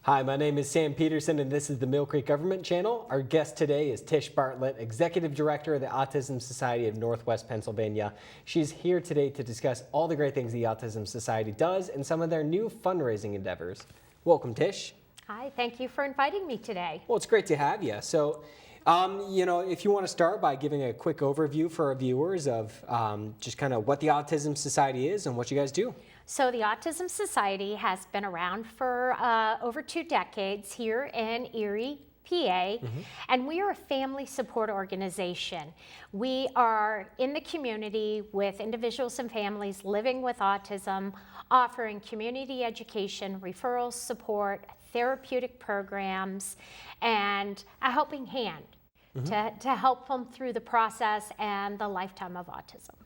Hi, my name is Sam Peterson, and this is the Millcreek Government Channel. Our guest today is Tish Bartlett, Executive Director of the Autism Society of Northwest Pennsylvania. She's here today to discuss all the great things the Autism Society does and some of their new fundraising endeavors. Welcome, Tish. Hi, thank you for inviting me today. Well, it's great to have you. So, if you want to start by giving a quick overview for our viewers of just kind of what the Autism Society is and what you guys do. So the Autism Society has been around for over 2 decades here in Erie, PA, and we are a family support organization. We are in the community with individuals and families living with autism, offering community education, referral support, therapeutic programs, and a helping hand to help them through the process and the lifetime of autism.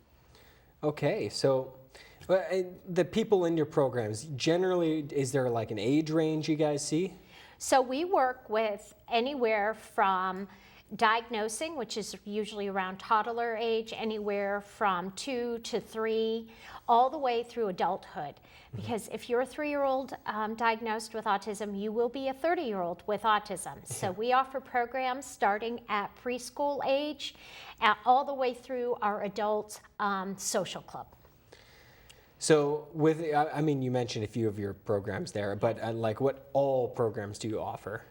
Okay, so the people in your programs, generally, is there like an age range you guys see? So we work with anywhere from diagnosing, which is usually around toddler age, anywhere from 2 to 3, all the way through adulthood. Because if you're a 3-year-old diagnosed with autism, you will be a 30-year-old with autism. So we offer programs starting at preschool age, all the way through our adult social club. So you mentioned a few of your programs there, but what all programs do you offer?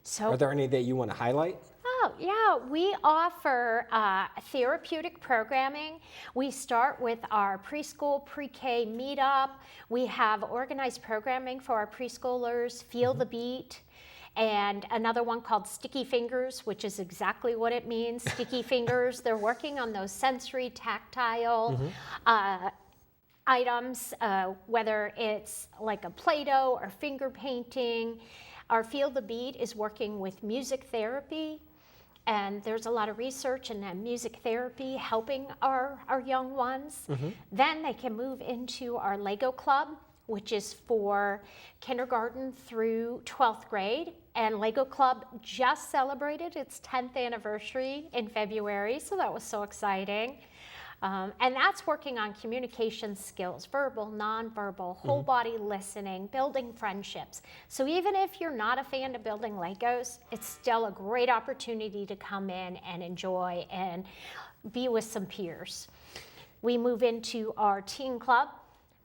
So, are there any that you want to highlight? Oh, yeah, we offer therapeutic programming. We start with our preschool, pre-K meetup. We have organized programming for our preschoolers, Feel the Beat, and another one called Sticky Fingers, which is exactly what it means, Sticky Fingers. They're working on those sensory, tactile items, whether it's like a Play-Doh or finger painting. Our Feel the Beat is working with music therapy, and there's a lot of research in music therapy helping our young ones. Then they can move into our Lego Club, which is for kindergarten through 12th grade. And Lego Club just celebrated its 10th anniversary in February, so that was so exciting. And that's working on communication skills, verbal, nonverbal, whole body listening, building friendships. So even if you're not a fan of building Legos, it's still a great opportunity to come in and enjoy and be with some peers. We move into our teen club.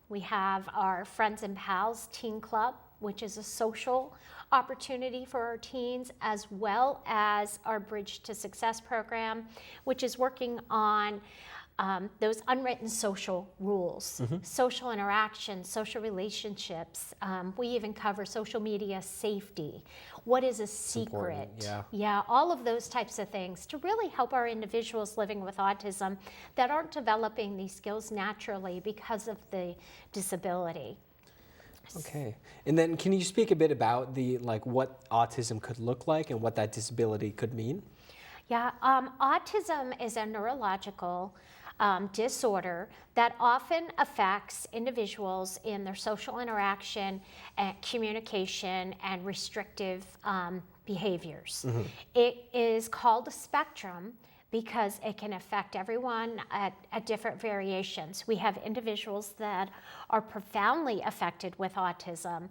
We have our Friends and Pals Teen Club, which is a social opportunity for our teens, as well as our Bridge to Success program, which is working on those unwritten social rules, social interactions, social relationships. We even cover social media safety. What is a secret? Yeah, all of those types of things to really help our individuals living with autism that aren't developing these skills naturally because of the disability. Okay, and then can you speak a bit about what autism could look like and what that disability could mean? Yeah, autism is a neurological disorder that often affects individuals in their social interaction, and communication, and restrictive behaviors. It is called a spectrum because it can affect everyone at different variations. We have individuals that are profoundly affected with autism.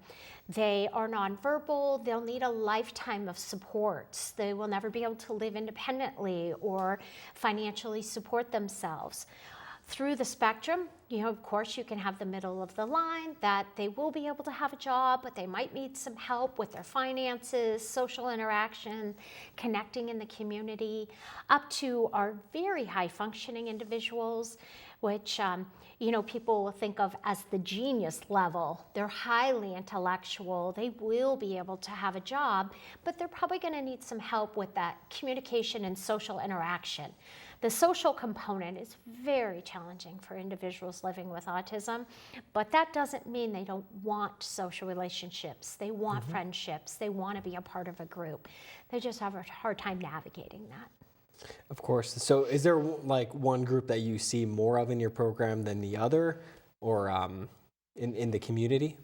They are nonverbal, they'll need a lifetime of supports. They will never be able to live independently or financially support themselves. Through the spectrum, of course, you can have the middle of the line that they will be able to have a job, but they might need some help with their finances, social interaction, connecting in the community, up to our very high functioning individuals, which people will think of as the genius level. They're highly intellectual. They will be able to have a job, but they're probably going to need some help with that communication and social interaction. The social component is very challenging for individuals living with autism, but that doesn't mean they don't want social relationships. They want friendships. They want to be a part of a group. They just have a hard time navigating that. Of course. So is there one group that you see more of in your program than the other, or in the community?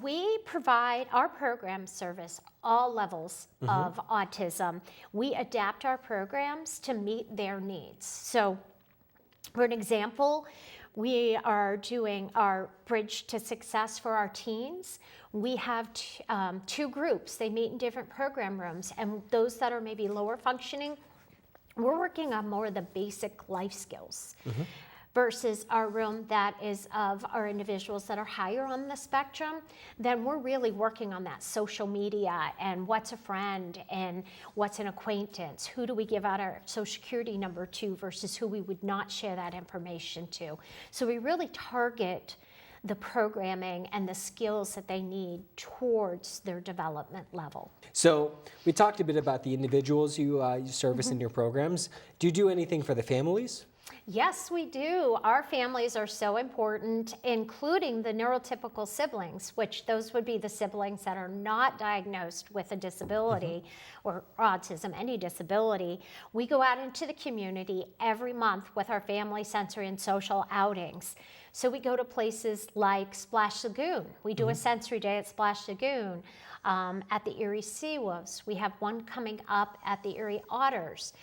We provide our program service all levels of autism. We adapt our programs to meet their needs. So for an example, We are doing our Bridge to Success for our teens. We have two groups. They meet in different program rooms, and those that are maybe lower functioning, we're working on more of the basic life skills. Versus our room that is of our individuals that are higher on the spectrum, then we're really working on that social media and what's a friend and what's an acquaintance. Who do we give out our social security number to versus who we would not share that information to. So we really target the programming and the skills that they need towards their development level. So we talked a bit about the individuals you service in your programs. Do you do anything for the families? Yes, we do. Our families are so important, including the neurotypical siblings, which those would be the siblings that are not diagnosed with a disability or autism, any disability. We go out into the community every month with our family sensory and social outings. So we go to places like Splash Lagoon. We do a sensory day at Splash Lagoon. At the Erie Sea Wolves. We have one coming up at the Erie Otters.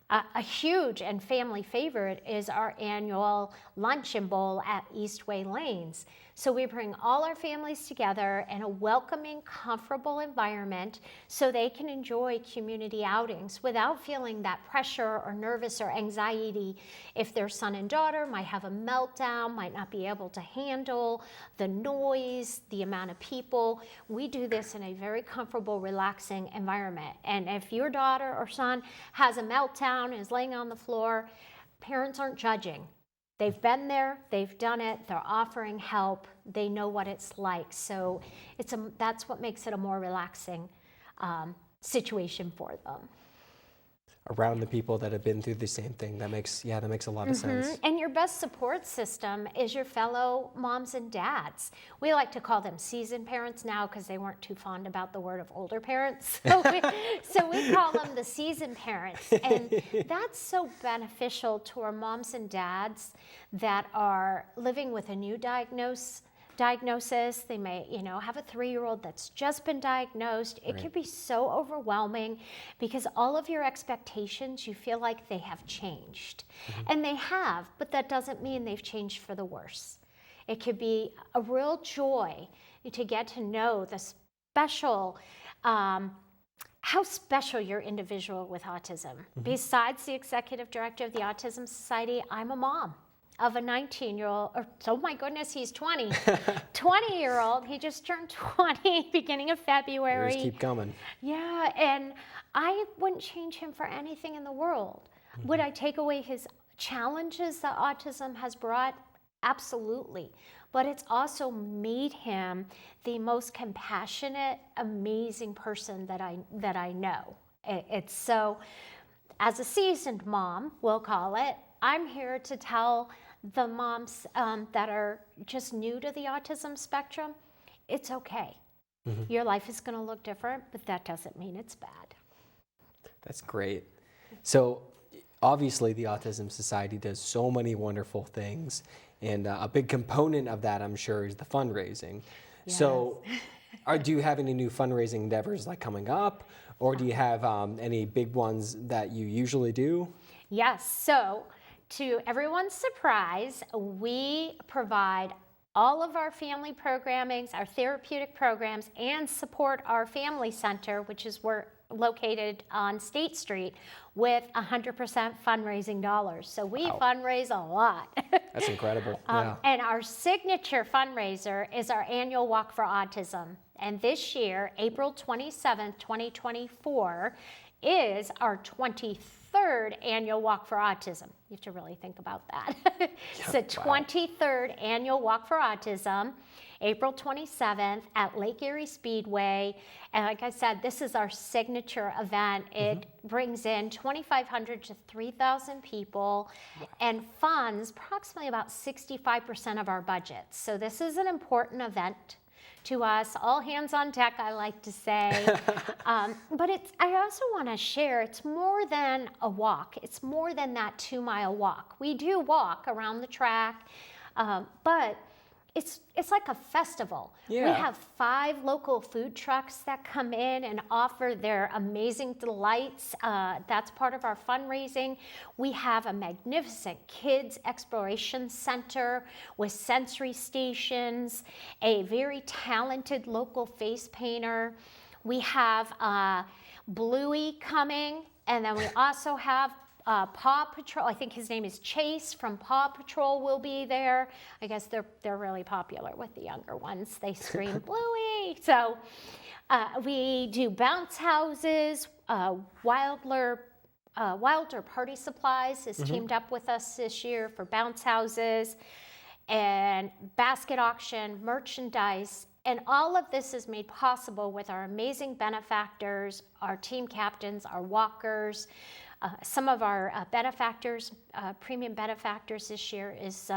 A huge and family favorite is our annual lunch and bowl at Eastway Lanes. So we bring all our families together in a welcoming, comfortable environment so they can enjoy community outings without feeling that pressure or nervous or anxiety if their son and daughter might have a meltdown, might not be able to handle the noise, the amount of people. We do this in a very comfortable, relaxing environment. And if your daughter or son has a meltdown and is laying on the floor, parents aren't judging. They've been there, they've done it, they're offering help, they know what it's like. So that's what makes it a more relaxing situation for them. Around the people that have been through the same thing. That makes a lot of sense. And your best support system is your fellow moms and dads. We like to call them seasoned parents now because they weren't too fond about the word of older parents. So we call them the seasoned parents. And that's so beneficial to our moms and dads that are living with a new diagnosis. They may, have a 3-year-old that's just been diagnosed. It can be so overwhelming because all of your expectations, you feel like they have changed. And they have, but that doesn't mean they've changed for the worse. It could be a real joy to get to know the special, how special your individual with autism. Besides the executive director of the Autism Society, I'm a mom of a 19-year-old, oh my goodness, he's 20, 20-year-old. He just turned 20 beginning of February. Years keep coming. Yeah, and I wouldn't change him for anything in the world. Would I take away his challenges that autism has brought? Absolutely. But it's also made him the most compassionate, amazing person that I know. It's so, as a seasoned mom, we'll call it, I'm here to tell the moms that are just new to the autism spectrum, it's okay. Your life is going to look different, but that doesn't mean it's bad. That's great. So obviously the Autism Society does so many wonderful things, and a big component of that, I'm sure, is the fundraising. Yes. So do you have any new fundraising endeavors coming up, or do you have any big ones that you usually do? Yes, so to everyone's surprise, we provide all of our family programmings, our therapeutic programs, and support our family center, which is located on State Street, with 100% fundraising dollars. So we fundraise a lot. That's incredible. Yeah. And our signature fundraiser is our Annual Walk for Autism. And this year, April 27th, 2024, is our 23rd Annual Walk for Autism. You have to really think about that. It's the 23rd Annual Walk for Autism, April 27th at Lake Erie Speedway. And like I said, this is our signature event. It brings in 2,500 to 3,000 people and funds approximately about 65% of our budget. So this is an important event to us, all hands on deck, I like to say. But I also want to share, it's more than a walk. It's more than that 2-mile walk. We do walk around the track, but it's like a festival. Yeah. We have 5 local food trucks that come in and offer their amazing delights. That's part of our fundraising. We have a magnificent kids exploration center with sensory stations, a very talented local face painter. We have Bluey coming, and then we also have Paw Patrol. I think his name is Chase from Paw Patrol will be there. I guess they're really popular with the younger ones. They scream Bluey. So we do bounce houses. Wilder Party Supplies has teamed up with us this year for bounce houses and basket auction, merchandise. And all of this is made possible with our amazing benefactors, our team captains, our walkers. Some of our benefactors, premium benefactors this year is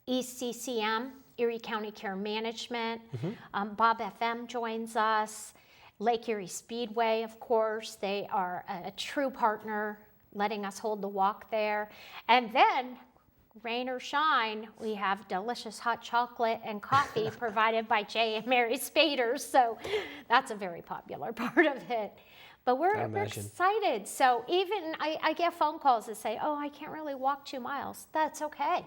ECCM, Erie County Care Management. Bob FM joins us. Lake Erie Speedway, of course. They are a true partner, letting us hold the walk there. And then, rain or shine, we have delicious hot chocolate and coffee provided by Jay and Mary Spaders. So that's a very popular part of it. But we're excited. So even I get phone calls that say, oh, I can't really walk 2 miles. That's okay.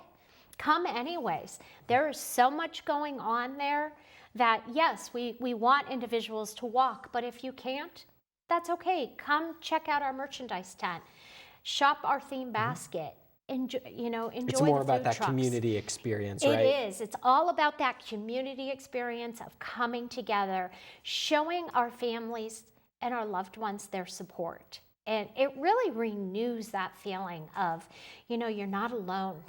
Come anyways. There is so much going on there that, yes, we want individuals to walk, but if you can't, that's okay. Come check out our merchandise tent. Shop our theme basket. Enjoy It's more the about food that trucks. community experience, right? It is. It's all about that community experience of coming together, showing our families and our loved ones their support. And it really renews that feeling of, you're not alone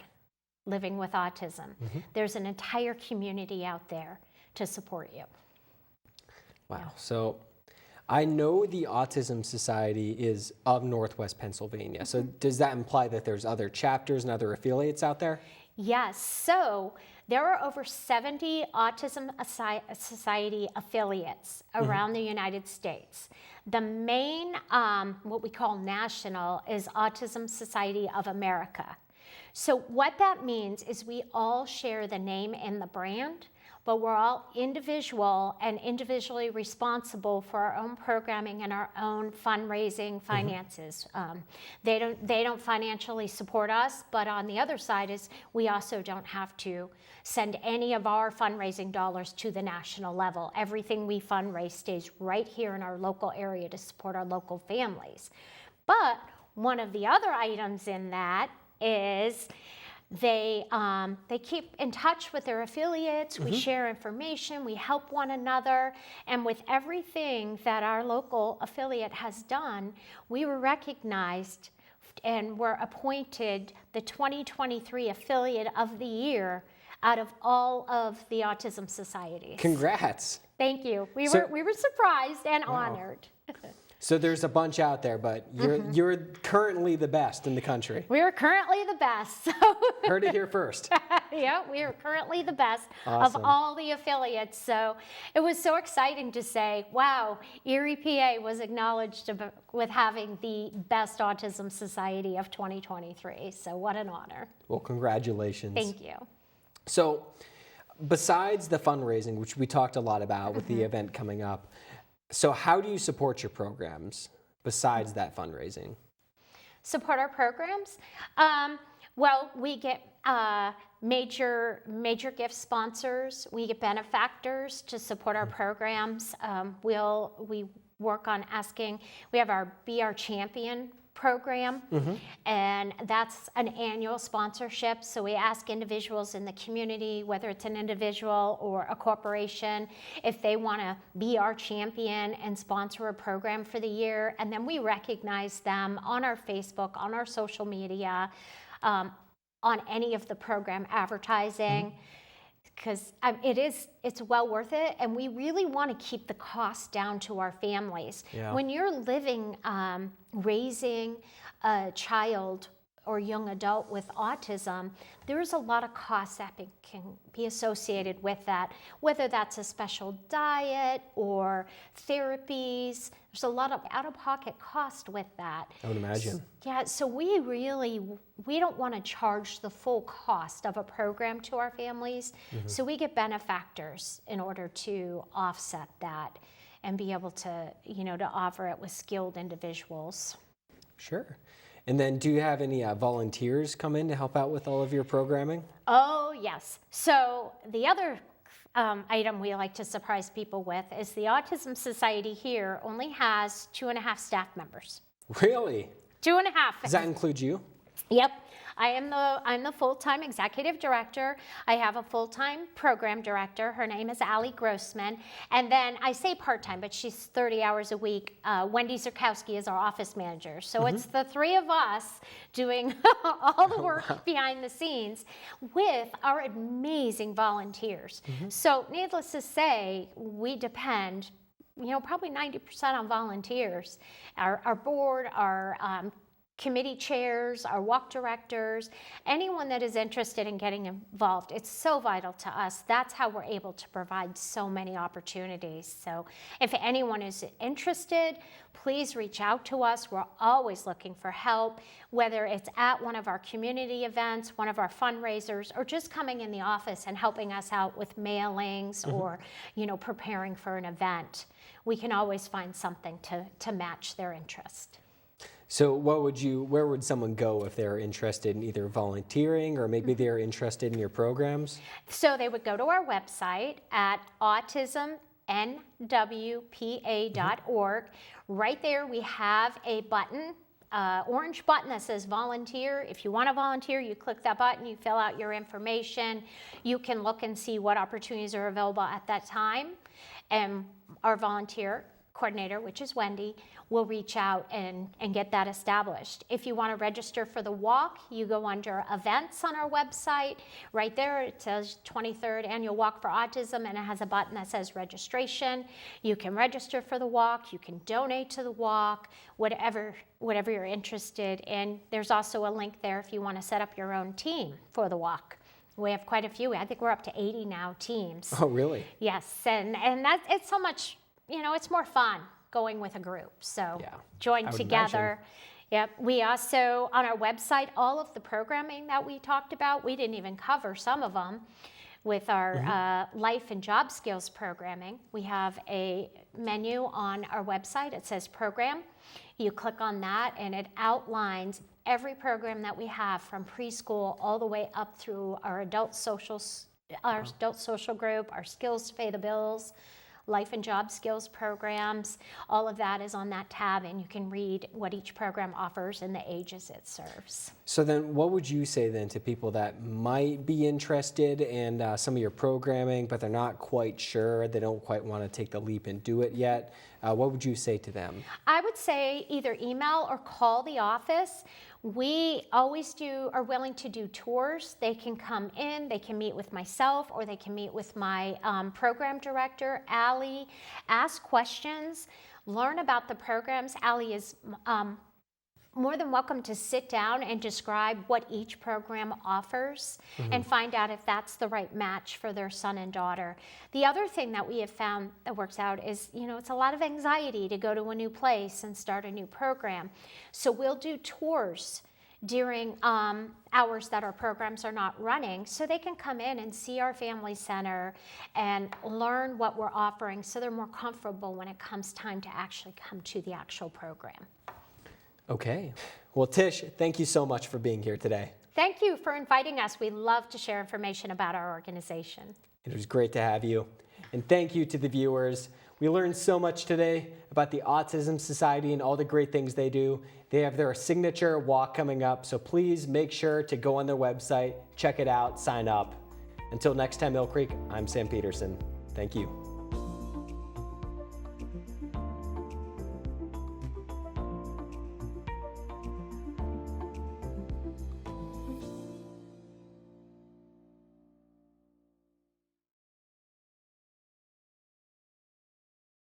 living with autism. There's an entire community out there to support you. Wow. Yeah. So I know the Autism Society is of Northwest Pennsylvania. So does that imply that there's other chapters and other affiliates out there? Yes. So there are over 70 Autism Society affiliates around the United States. The main, what we call national, is Autism Society of America. So what that means is we all share the name and the brand, but we're all individual and individually responsible for our own programming and our own fundraising finances. They don't financially support us, but on the other side is we also don't have to send any of our fundraising dollars to the national level. Everything we fundraise stays right here in our local area to support our local families. But one of the other items in that is they keep in touch with their affiliates. We share information, we help one another, and with everything that our local affiliate has done, we were recognized and were appointed the 2023 Affiliate of the Year out of all of the Autism Societies. Congrats. Thank you. We were surprised and honored. So there's a bunch out there, but you're currently the best in the country. We are currently the best. Heard it here first. Yeah, we are currently the best Awesome. of all the affiliates. So it was so exciting to say, wow, Erie, PA was acknowledged with having the best Autism Society of 2023. So what an honor. Well, congratulations. Thank you. So besides the fundraising, which we talked a lot about with the event coming up, so how do you support your programs besides that fundraising? Support our programs? Well, we get major gift sponsors. We get benefactors to support our programs. We work on asking. We have our Be Our Champion program, and that's an annual sponsorship. So we ask individuals in the community, whether it's an individual or a corporation, if they want to be our champion and sponsor a program for the year, and then we recognize them on our Facebook, on our social media, on any of the program advertising. Because it's well worth it, and we really want to keep the costs down to our families. Yeah. When you're living, raising a child or young adult with autism, there's a lot of costs that can be associated with that, whether that's a special diet or therapies. There's a lot of out-of-pocket cost with that. I would imagine. Yeah, so we don't want to charge the full cost of a program to our families, so we get benefactors in order to offset that and be able to, to offer it with skilled individuals. Sure. And then do you have any volunteers come in to help out with all of your programming? Oh, yes. So the other item we like to surprise people with is the Autism Society here only has 2.5 staff members. Really? 2.5. Does that include you? Yep. I'm the full-time executive director. I have a full-time program director. Her name is Allie Grossman. And then I say part-time, but she's 30 hours a week. Wendy Zerkowski is our office manager. So it's the three of us doing all the work behind the scenes with our amazing volunteers. So needless to say, we depend probably 90% on volunteers. Our board, our committee chairs, our walk directors, anyone that is interested in getting involved. It's so vital to us. That's how we're able to provide so many opportunities. So if anyone is interested, please reach out to us. We're always looking for help, whether it's at one of our community events, one of our fundraisers, or just coming in the office and helping us out with mailings or, preparing for an event. We can always find something to match their interest. So where would someone go if they're interested in either volunteering or maybe they're interested in your programs? So they would go to our website at autismnwpa.org. Right there we have a button, orange button that says volunteer. If you want to volunteer, you click that button, you fill out your information. You can look and see what opportunities are available at that time. And our volunteer coordinator, which is Wendy, will reach out and get that established. If you want to register for the walk, you go under events on our website. Right there it says 23rd Annual Walk for Autism, and it has a button that says registration. You can register for the walk, you can donate to the walk, whatever you're interested in. There's also a link there if you want to set up your own team for the walk. We have quite a few. I think we're up to 80 now teams. Oh, really? Yes, and it's so much, it's more fun going with a group. So join together. Yep. We also, on our website, all of the programming that we talked about, we didn't even cover some of them with our life and job skills programming. We have a menu on our website. It says program. You click on that and it outlines every program that we have from preschool all the way up through our adult social group, our skills to pay the bills, life and job skills programs. All of that is on that tab, and you can read what each program offers and the ages it serves. So then what would you say then to people that might be interested in some of your programming, but they're not quite sure, they don't quite want to take the leap and do it yet? What would you say to them? I would say either email or call the office. We always are willing to do tours. They can come in, they can meet with myself, or they can meet with my program director, Allie, ask questions, learn about the programs. Allie is more than welcome to sit down and describe what each program offers and find out if that's the right match for their son and daughter. The other thing that we have found that works out is, it's a lot of anxiety to go to a new place and start a new program. So we'll do tours during hours that our programs are not running, so they can come in and see our family center and learn what we're offering so they're more comfortable when it comes time to actually come to the actual program. Okay. Well, Tish, thank you so much for being here today. Thank you for inviting us. We love to share information about our organization. It was great to have you. And thank you to the viewers. We learned so much today about the Autism Society and all the great things they do. They have their signature walk coming up, so please make sure to go on their website, check it out, sign up. Until next time, Millcreek, I'm Sam Peterson. Thank you.